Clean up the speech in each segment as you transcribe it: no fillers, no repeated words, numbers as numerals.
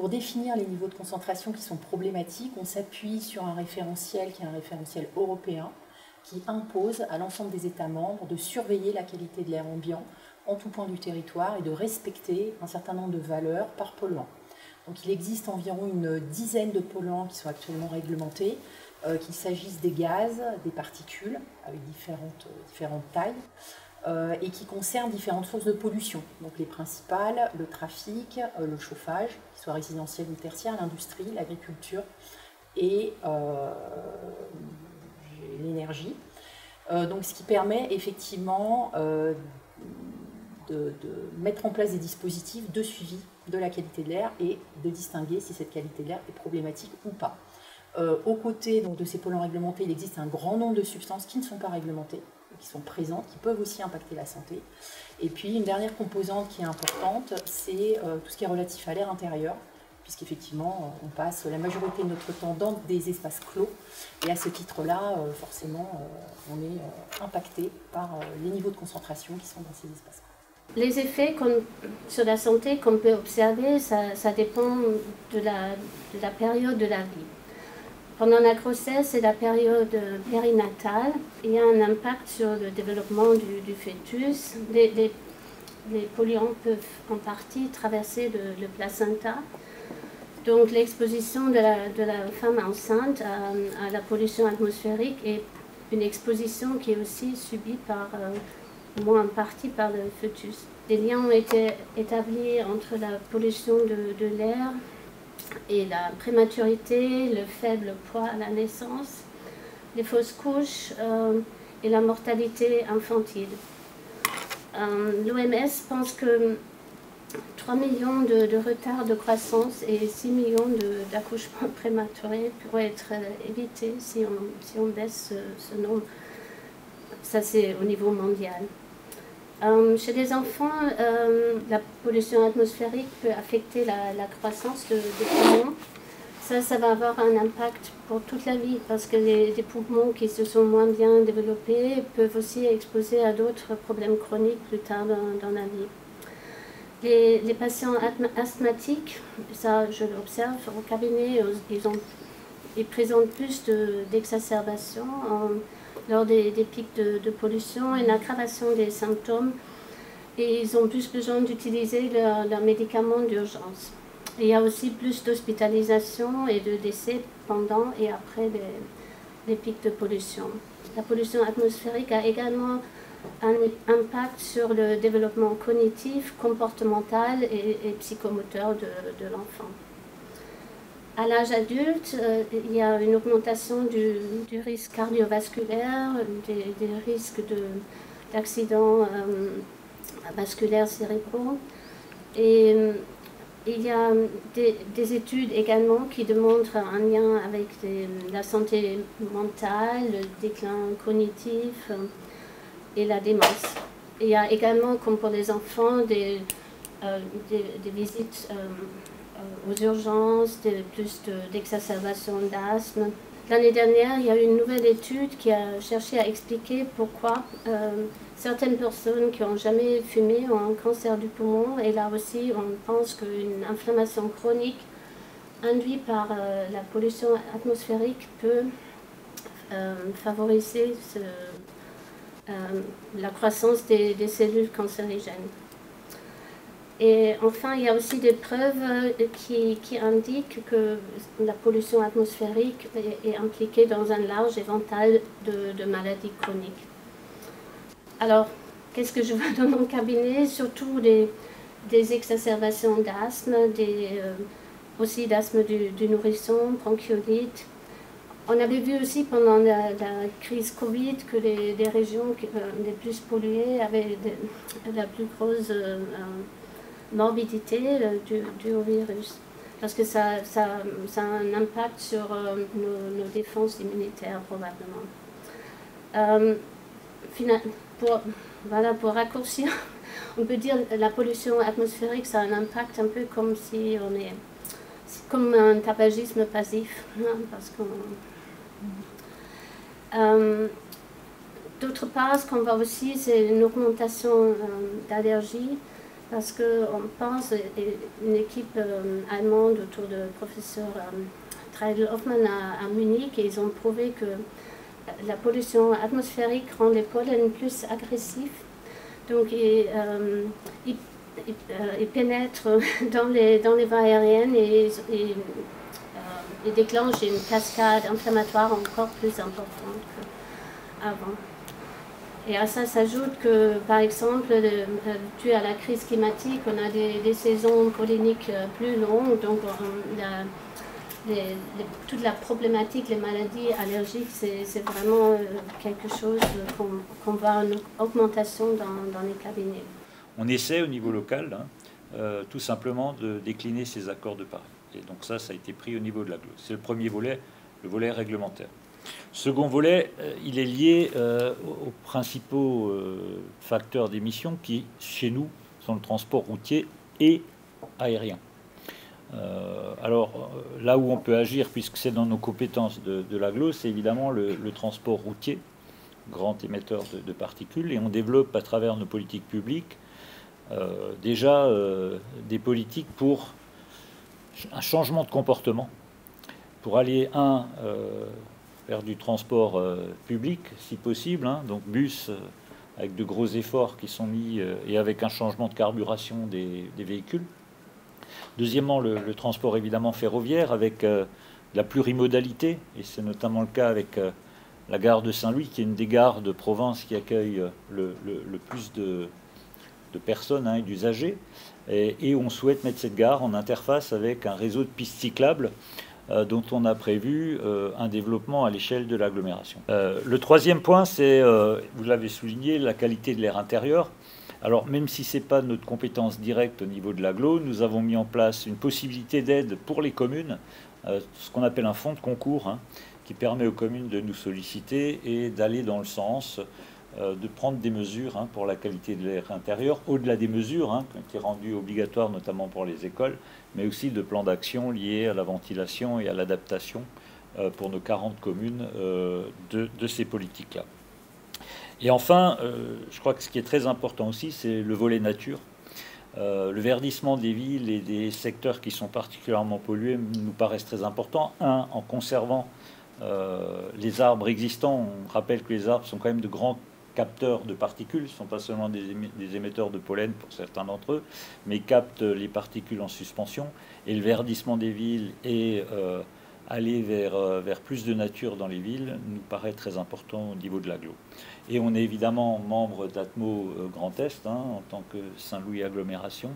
pour définir les niveaux de concentration qui sont problématiques, on s'appuie sur un référentiel qui est un référentiel européen qui impose à l'ensemble des États membres de surveiller la qualité de l'air ambiant en tout point du territoire et de respecter un certain nombre de valeurs par polluant. Donc il existe environ une dizaine de polluants qui sont actuellement réglementés, qu'il s'agisse des gaz, des particules, avec différentes tailles, et qui concernent différentes sources de pollution. Donc les principales, le trafic, le chauffage, qu'il soit résidentiel ou tertiaire, l'industrie, l'agriculture et l'énergie. Donc ce qui permet effectivement de mettre en place des dispositifs de suivi de la qualité de l'air et de distinguer si cette qualité de l'air est problématique ou pas. Aux côtés donc, de ces polluants réglementés, il existe un grand nombre de substances qui ne sont pas réglementées, qui sont présentes, qui peuvent aussi impacter la santé. Et puis une dernière composante qui est importante, c'est tout ce qui est relatif à l'air intérieur, puisqu'effectivement on passe la majorité de notre temps dans des espaces clos, et à ce titre-là, forcément, on est impacté par les niveaux de concentration qui sont dans ces espaces clos. Les effets sur la santé qu'on peut observer, ça dépend de la période de la vie. Pendant la grossesse et la période périnatale, il y a un impact sur le développement du fœtus. Les polluants peuvent en partie traverser le placenta. Donc l'exposition de la femme enceinte à la pollution atmosphérique est une exposition qui est aussi subie au moins en partie par le fœtus. Des liens ont été établis entre la pollution de l'air et la prématurité, le faible poids à la naissance, les fausses couches et la mortalité infantile. L'OMS pense que 3 millions de retards de croissance et 6 millions d'accouchements prématurés pourraient être évités si on baisse ce nombre. Ça, c'est au niveau mondial. Chez les enfants, la pollution atmosphérique peut affecter la croissance des poumons. Ça va avoir un impact pour toute la vie parce que les poumons qui se sont moins bien développés peuvent aussi exposer à d'autres problèmes chroniques plus tard dans la vie. Les patients asthmatiques, ça je l'observe au cabinet, ils présentent plus d'exacerbations lors des pics de pollution et l'aggravation des symptômes, et ils ont plus besoin d'utiliser leurs médicaments d'urgence. Il y a aussi plus d'hospitalisation et de décès pendant et après les pics de pollution. La pollution atmosphérique a également un impact sur le développement cognitif, comportemental et psychomoteur de l'enfant. À l'âge adulte, il y a une augmentation du risque cardiovasculaire, des risques d'accidents vasculaires cérébraux. Et il y a des études également qui démontrent un lien avec la santé mentale, le déclin cognitif et la démence. Il y a également, comme pour les enfants, des visites aux urgences, plus d'exacerbation d'asthme. L'année dernière, il y a eu une nouvelle étude qui a cherché à expliquer pourquoi certaines personnes qui n'ont jamais fumé ont un cancer du poumon. Et là aussi, on pense qu'une inflammation chronique induite par la pollution atmosphérique peut favoriser la croissance des cellules cancérigènes. Et enfin, il y a aussi des preuves qui indiquent que la pollution atmosphérique est impliquée dans un large éventail de maladies chroniques. Alors, qu'est-ce que je vois dans mon cabinet? Surtout des exacerbations d'asthme, aussi d'asthme du nourrisson, bronchiolite. On avait vu aussi pendant la crise Covid que les régions les plus polluées avaient la plus grosse morbidité du virus, parce que ça a un impact sur nos défenses immunitaires probablement. Pour raccourcir, on peut dire que la pollution atmosphérique, ça a un impact un peu comme si c'est comme un tabagisme passif, hein, parce qu'on... D'autre part, ce qu'on voit aussi, c'est une augmentation d'allergies parce qu'on pense, une équipe allemande autour du professeur Treidel-Hoffmann à Munich, et ils ont prouvé que la pollution atmosphérique rend les pollens plus agressifs. Donc ils pénètrent dans les voies aériennes et déclenchent une cascade inflammatoire encore plus importante qu'avant. Et à ça s'ajoute que, par exemple, dû à la crise climatique, on a des saisons polliniques plus longues, donc toute la problématique, les maladies allergiques, c'est vraiment quelque chose qu'on voit en augmentation dans les cabinets. On essaie au niveau local, tout simplement, de décliner ces accords de Paris. Et donc ça a été pris au niveau de l'AGLO. C'est le premier volet, le volet réglementaire. Second volet, il est lié aux principaux facteurs d'émission qui, chez nous, sont le transport routier et aérien. Alors, là où on peut agir, puisque c'est dans nos compétences de l'AGLO, c'est évidemment le transport routier, grand émetteur de particules, et on développe à travers nos politiques publiques déjà des politiques pour un changement de comportement, pour aller, vers du transport public, si possible, donc bus, avec de gros efforts qui sont mis, et avec un changement de carburation des véhicules. Deuxièmement, le transport évidemment ferroviaire, avec la plurimodalité, et c'est notamment le cas avec la gare de Saint-Louis, qui est une des gares de Provence qui accueille le plus de personnes et d'usagers, et on souhaite mettre cette gare en interface avec un réseau de pistes cyclables dont on a prévu un développement à l'échelle de l'agglomération. Le troisième point, c'est, vous l'avez souligné, la qualité de l'air intérieur. Alors, même si ce n'est pas notre compétence directe au niveau de l'agglo, nous avons mis en place une possibilité d'aide pour les communes, ce qu'on appelle un fonds de concours, qui permet aux communes de nous solliciter et d'aller dans le sens de prendre des mesures pour la qualité de l'air intérieur, au-delà des mesures qui ont été rendues obligatoires, notamment pour les écoles, mais aussi de plans d'action liés à la ventilation et à l'adaptation pour nos 40 communes de ces politiques-là. Et enfin, je crois que ce qui est très important aussi, c'est le volet nature. Le verdissement des villes et des secteurs qui sont particulièrement pollués nous paraissent très importants. En conservant les arbres existants. On rappelle que les arbres sont quand même de grands capteurs de particules, ce ne sont pas seulement des émetteurs de pollen pour certains d'entre eux, mais captent les particules en suspension. Et le verdissement des villes et aller vers plus de nature dans les villes nous paraît très important au niveau de l'agglo. Et on est évidemment membre d'Atmo Grand Est en tant que Saint-Louis agglomération,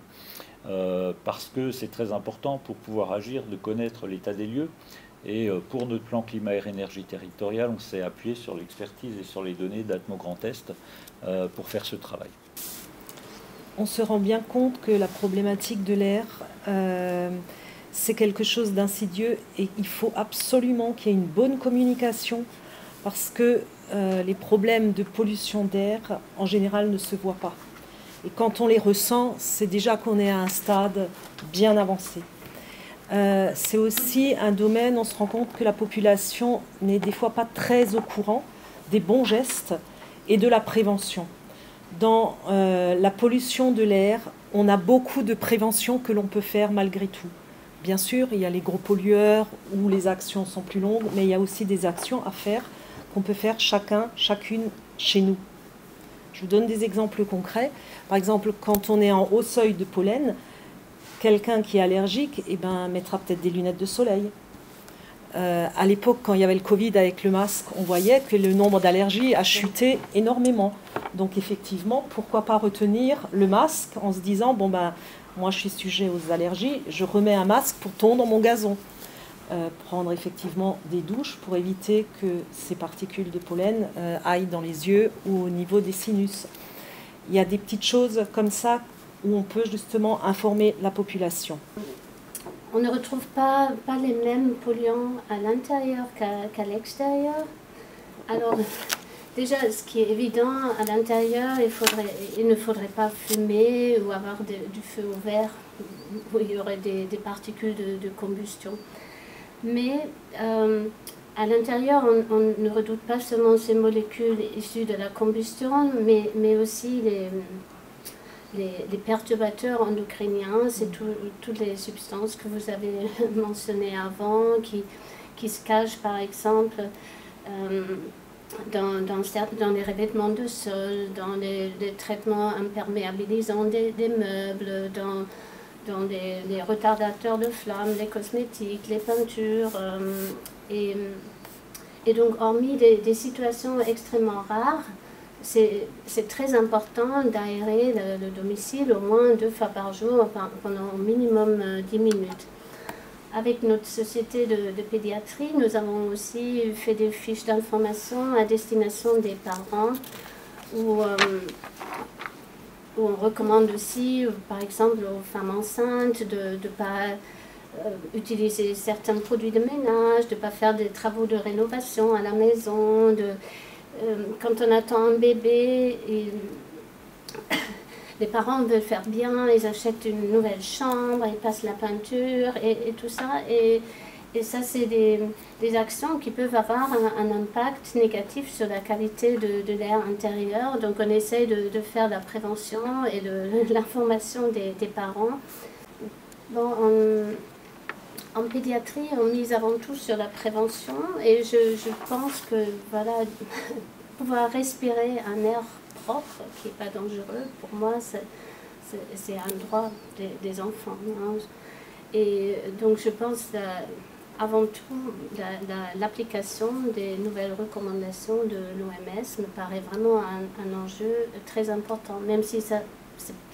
parce que c'est très important pour pouvoir agir, de connaître l'état des lieux. Et pour notre plan climat-air-énergie territorial, on s'est appuyé sur l'expertise et sur les données d'Atmo Grand Est pour faire ce travail. On se rend bien compte que la problématique de l'air, c'est quelque chose d'insidieux et il faut absolument qu'il y ait une bonne communication parce que les problèmes de pollution d'air, en général, ne se voient pas. Et quand on les ressent, c'est déjà qu'on est à un stade bien avancé. C'est aussi un domaine, on se rend compte que la population n'est des fois pas très au courant des bons gestes et de la prévention. Dans la pollution de l'air, on a beaucoup de prévention que l'on peut faire malgré tout. Bien sûr, il y a les gros pollueurs où les actions sont plus longues, mais il y a aussi des actions à faire qu'on peut faire chacune chez nous. Je vous donne des exemples concrets. Par exemple, quand on est en haut seuil de pollen, quelqu'un qui est allergique mettra peut-être des lunettes de soleil. À l'époque, quand il y avait le Covid avec le masque, on voyait que le nombre d'allergies a chuté énormément. Donc effectivement, pourquoi pas retenir le masque en se disant, moi je suis sujet aux allergies, je remets un masque pour tondre mon gazon. Prendre effectivement des douches pour éviter que ces particules de pollen aillent dans les yeux ou au niveau des sinus. Il y a des petites choses comme ça où on peut justement informer la population. On ne retrouve pas les mêmes polluants à l'intérieur qu'à l'extérieur. Alors, déjà, ce qui est évident, à l'intérieur, il ne faudrait pas fumer ou avoir du feu ouvert où il y aurait des particules de combustion. Mais à l'intérieur, on ne redoute pas seulement ces molécules issues de la combustion, mais aussi les perturbateurs endocriniens, c'est toutes les substances que vous avez mentionnées avant, qui se cachent par exemple dans les revêtements de sol, dans les traitements imperméabilisants des meubles, dans les retardateurs de flamme, les cosmétiques, les peintures. Et donc, hormis des situations extrêmement rares, c'est très important d'aérer le domicile au moins 2 fois par jour pendant au minimum 10 minutes. Avec notre société de pédiatrie, nous avons aussi fait des fiches d'information à destination des parents où on recommande aussi, par exemple, aux femmes enceintes de ne pas utiliser certains produits de ménage, de ne pas faire des travaux de rénovation à la maison, quand on attend un bébé, les parents veulent faire bien, ils achètent une nouvelle chambre, ils passent la peinture et tout ça. Et ça, c'est des actions qui peuvent avoir un impact négatif sur la qualité de l'air intérieur. Donc on essaye de faire la prévention et de l'information des parents. Bon, en pédiatrie, on mise avant tout sur la prévention et je pense que voilà, pouvoir respirer un air propre qui n'est pas dangereux, pour moi, c'est un droit des enfants. Hein. Et donc je pense avant tout l'application des nouvelles recommandations de l'OMS me paraît vraiment un enjeu très important, même si ça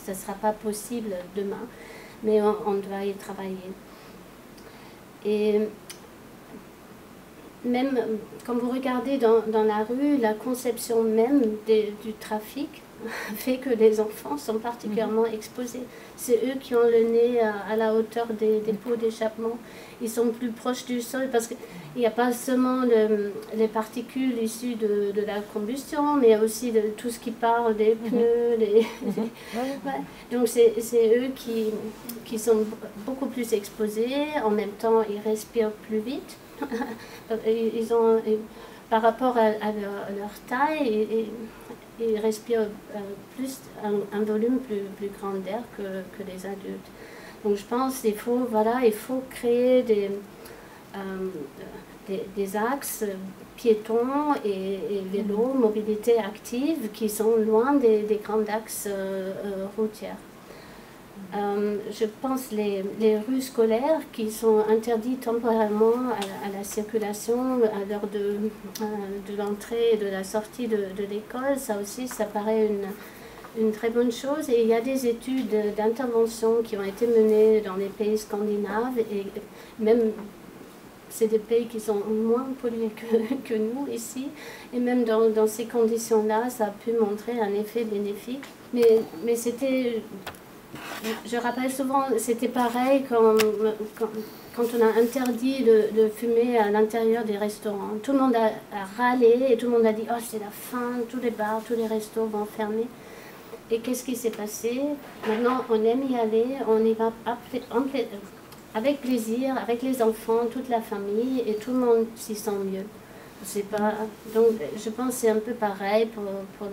ne sera pas possible demain, mais on doit y travailler. Et même quand vous regardez dans la rue, la conception même du trafic fait que les enfants sont particulièrement exposés. C'est eux qui ont le nez à la hauteur des pots d'échappement. Ils sont plus proches du sol parce qu'il n'y a pas seulement les particules issues de la combustion, mais aussi de tout ce qui part des pneus. Ouais. Donc c'est eux qui sont beaucoup plus exposés. En même temps, ils respirent plus vite. Par rapport à leur taille, ils respirent un volume plus grand d'air que les adultes. Donc je pense qu'il faut créer des axes piétons et vélos, mobilité active, qui sont loin des grands axes routiers. Je pense les rues scolaires qui sont interdites temporairement à la circulation à l'heure de l'entrée et de la sortie de l'école, ça aussi, ça paraît une très bonne chose. Et il y a des études d'intervention qui ont été menées dans les pays scandinaves, et même c'est des pays qui sont moins pollués que nous ici, et même dans ces conditions-là, ça a pu montrer un effet bénéfique. Mais c'était... Je rappelle souvent, c'était pareil quand on a interdit de fumer à l'intérieur des restaurants. Tout le monde a râlé et tout le monde a dit « Oh, c'est la fin, tous les bars, tous les restos vont fermer ». Et qu'est-ce qui s'est passé? Maintenant, on aime y aller, on y va avec plaisir, avec les enfants, toute la famille, et tout le monde s'y sent mieux. Donc, je pense que c'est un peu pareil pour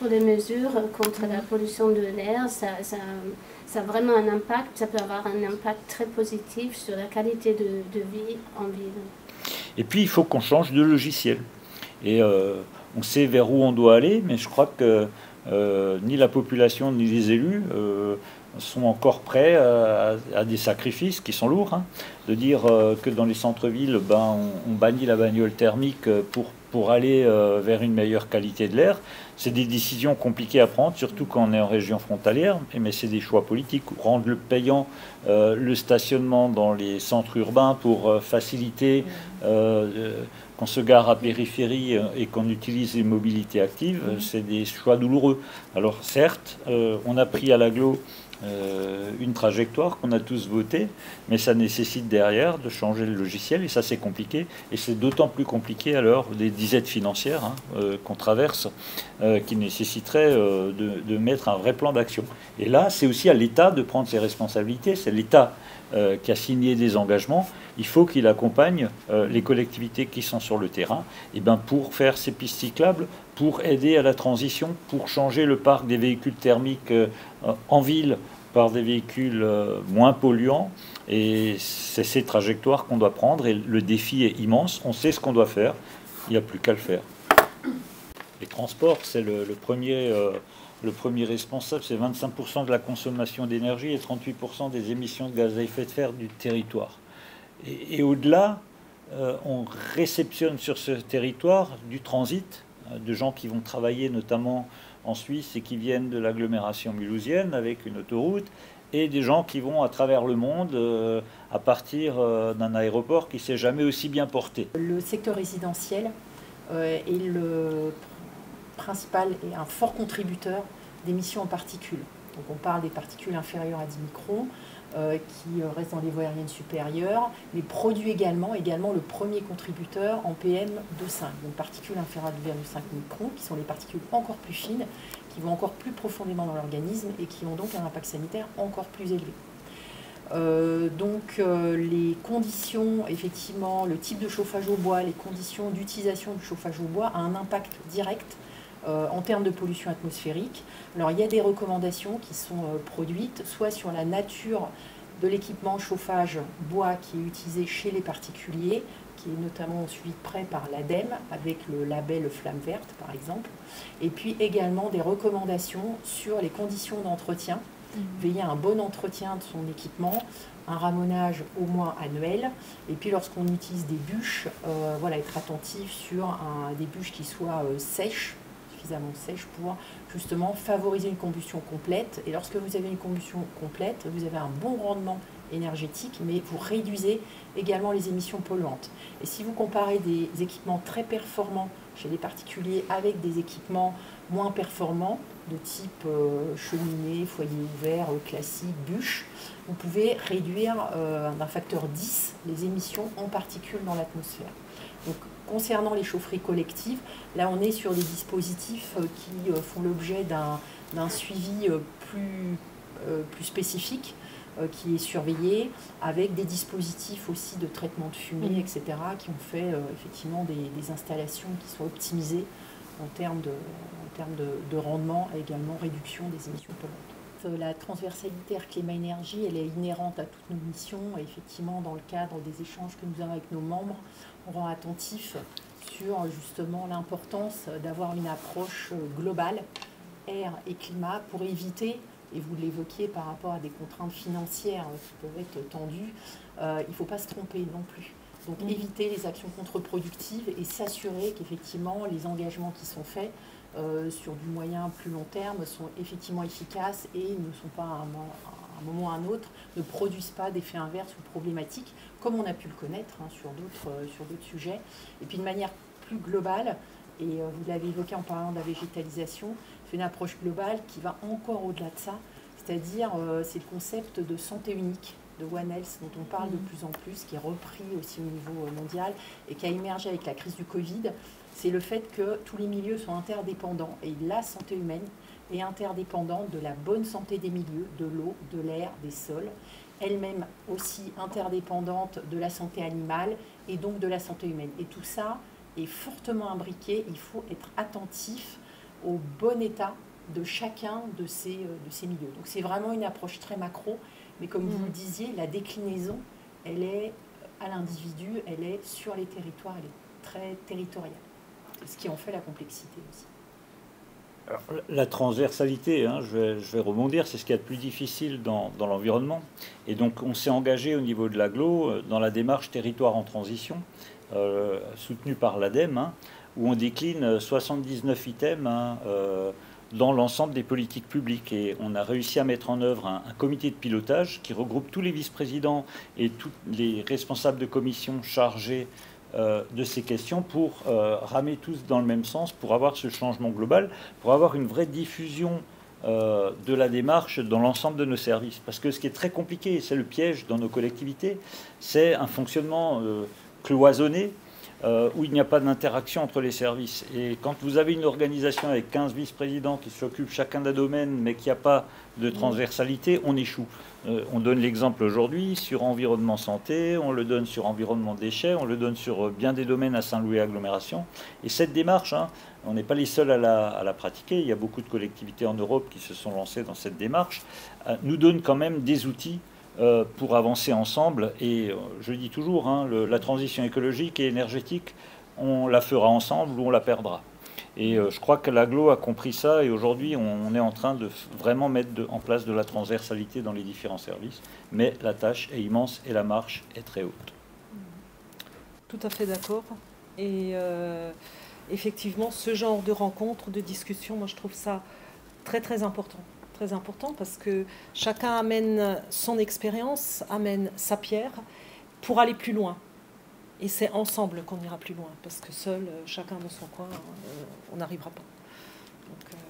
les mesures contre la pollution de l'air. Ça a vraiment un impact, ça peut avoir un impact très positif sur la qualité de vie en ville. Et puis il faut qu'on change de logiciel. Et on sait vers où on doit aller, mais je crois que ni la population ni les élus sont encore prêts à des sacrifices qui sont lourds. Hein. De dire que dans les centres-villes, on bannit la bagnole thermique pour aller vers une meilleure qualité de l'air. C'est des décisions compliquées à prendre, surtout quand on est en région frontalière, mais c'est des choix politiques. Rendre le payant le stationnement dans les centres urbains pour faciliter qu'on se gare à périphérie et qu'on utilise les mobilités actives, c'est des choix douloureux. Alors certes, on a pris à l'agglo une trajectoire qu'on a tous votée, mais ça nécessite derrière de changer le logiciel, et ça c'est compliqué, et c'est d'autant plus compliqué à l'heure des disettes financières qu'on traverse, qui nécessiteraient de mettre un vrai plan d'action. Et là, c'est aussi à l'État de prendre ses responsabilités, c'est l'État qui a signé des engagements, il faut qu'il accompagne les collectivités qui sont sur le terrain pour faire ces pistes cyclables pour aider à la transition, pour changer le parc des véhicules thermiques en ville par des véhicules moins polluants. Et c'est ces trajectoires qu'on doit prendre. Et le défi est immense. On sait ce qu'on doit faire. Il n'y a plus qu'à le faire. Les transports, c'est le premier responsable. C'est 25% de la consommation d'énergie et 38% des émissions de gaz à effet de serre du territoire. Et au-delà, on réceptionne sur ce territoire du transit, de gens qui vont travailler notamment en Suisse et qui viennent de l'agglomération mulhousienne avec une autoroute, et des gens qui vont à travers le monde à partir d'un aéroport qui ne s'est jamais aussi bien porté. Le secteur résidentiel est le principal et un fort contributeur d'émissions en particules. Donc on parle des particules inférieures à 10 microns qui restent dans les voies aériennes supérieures, mais produit également le premier contributeur en PM2,5, donc particules inférieures à 2,5 microns, qui sont les particules encore plus fines, qui vont encore plus profondément dans l'organisme et qui ont donc un impact sanitaire encore plus élevé. Les conditions, effectivement, le type de chauffage au bois, les conditions d'utilisation du chauffage au bois a un impact direct en termes de pollution atmosphérique. Alors il y a des recommandations qui sont produites, soit sur la nature de l'équipement chauffage bois qui est utilisé chez les particuliers, qui est notamment suivi de près par l'ADEME, avec le label Flamme Verte par exemple, et puis également des recommandations sur les conditions d'entretien, veiller à un bon entretien de son équipement, un ramonage au moins annuel, et puis lorsqu'on utilise des bûches, être attentif sur des bûches qui soient sèches, suffisamment sèches pour justement favoriser une combustion complète. Et lorsque vous avez une combustion complète, vous avez un bon rendement énergétique, mais vous réduisez également les émissions polluantes. Et si vous comparez des équipements très performants chez les particuliers avec des équipements moins performants, de type cheminée, foyer ouvert, classique, bûche, vous pouvez réduire d'un facteur 10 les émissions en particules dans l'atmosphère. Donc, concernant les chaufferies collectives, là on est sur des dispositifs qui font l'objet d'un suivi plus spécifique, qui est surveillé, avec des dispositifs aussi de traitement de fumée, etc., qui ont fait effectivement des installations qui sont optimisées en termes de rendement et également réduction des émissions polluantes. La transversalité climat-énergie, elle est inhérente à toutes nos missions, et effectivement dans le cadre des échanges que nous avons avec nos membres, on rend attentif sur justement l'importance d'avoir une approche globale, air et climat, pour éviter, et vous l'évoquiez par rapport à des contraintes financières qui peuvent être tendues, il ne faut pas se tromper non plus. Donc éviter les actions contre-productives et s'assurer qu'effectivement les engagements qui sont faits sur du moyen plus long terme sont effectivement efficaces et ne sont pas à un moment ou à un autre, ne produisent pas d'effets inverses ou problématiques, comme on a pu le connaître sur d'autres sujets. Et puis de manière plus globale, et vous l'avez évoqué en parlant de la végétalisation, c'est une approche globale qui va encore au-delà de ça, c'est-à-dire c'est le concept de santé unique, de One Health, dont on parle de plus en plus, qui est repris aussi au niveau mondial et qui a émergé avec la crise du Covid. C'est le fait que tous les milieux sont interdépendants et la santé humaine est interdépendante de la bonne santé des milieux, de l'eau, de l'air, des sols, elle-même aussi interdépendante de la santé animale et donc de la santé humaine. Et tout ça est fortement imbriqué, il faut être attentif au bon état de chacun de ces milieux. Donc c'est vraiment une approche très macro, mais comme vous le disiez, la déclinaison, elle est à l'individu, elle est sur les territoires, elle est très territoriale. C'est ce qui en fait la complexité aussi. Alors, la transversalité, je vais rebondir, c'est ce qu'il y a de plus difficile dans l'environnement. Et donc on s'est engagé au niveau de l'agglo dans la démarche territoire en transition, soutenue par l'ADEME, où on décline 79 items dans l'ensemble des politiques publiques. Et on a réussi à mettre en œuvre un comité de pilotage qui regroupe tous les vice-présidents et tous les responsables de commission chargés de ces questions pour ramer tous dans le même sens, pour avoir ce changement global, pour avoir une vraie diffusion de la démarche dans l'ensemble de nos services. Parce que ce qui est très compliqué, c'est le piège dans nos collectivités, c'est un fonctionnement cloisonné où il n'y a pas d'interaction entre les services. Et quand vous avez une organisation avec 15 vice-présidents qui s'occupent chacun d'un domaine, mais qu'il n'y a pas de transversalité, on échoue. On donne l'exemple aujourd'hui sur environnement santé, on le donne sur environnement déchets, on le donne sur bien des domaines à Saint-Louis agglomération. Et cette démarche, hein, on n'est pas les seuls à la pratiquer, il y a beaucoup de collectivités en Europe qui se sont lancées dans cette démarche, nous donne quand même des outils pour avancer ensemble. Et je dis toujours, hein, la transition écologique et énergétique, on la fera ensemble ou on la perdra. Et je crois que l'AGLO a compris ça, et aujourd'hui on est en train de vraiment mettre en place de la transversalité dans les différents services. Mais la tâche est immense et la marche est très haute. Tout à fait d'accord. Et effectivement, ce genre de rencontre, de discussion, moi je trouve ça très très important. Très important parce que chacun amène son expérience, amène sa pierre pour aller plus loin. Et c'est ensemble qu'on ira plus loin, parce que seul, chacun de son coin, on n'arrivera pas. Donc,